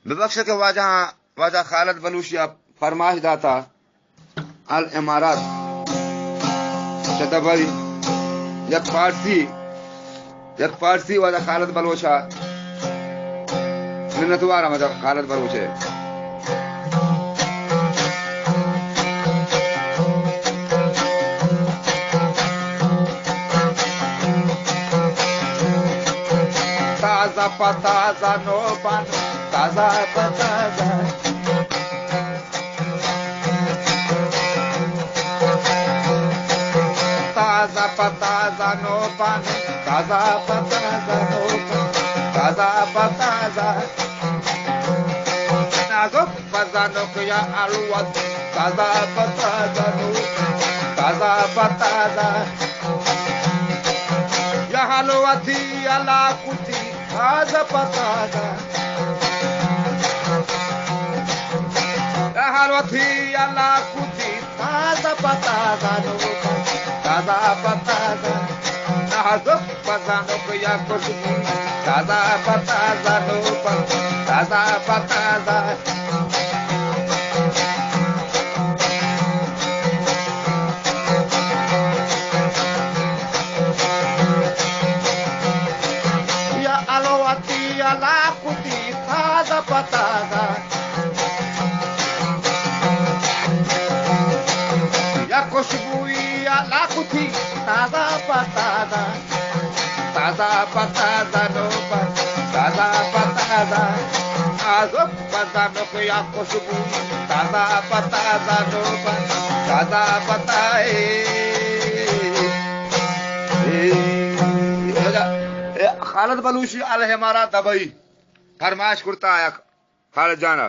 बबख्श के वाजा खालिद बलूचिया फरमाइश दाता अल इमारत शतबरी यक फारसी वाजा खालिद बलूचा मिन्नतवारा वाजा खालिद बलूचे ताजा पताजा नो पान ताजा पताजा ताजा पताजा नो पान ताजा पताजा नो पान ताजा पताजा नाजो पताजा या अलवत ताजा पताजा नो ताजा पताजा या हलवती अला कुती ताजा पताजा या हलवती अला कुती ताजा पताजा नो ताजा पताजा नाजो पताजा या खुशबू ताजा पताजा नो ताजा पताजा या अलवती अला कुती ताजा पताजा या खुशबू अला कुती ताजा पताजा ताजा पताजा नो ताजा पताजा आजो पताजा या खुशबू ताजा पताजा नो ताजा पताए खालिद बलूची अल इमारत दबई फरमाइश करता है खालिद जाना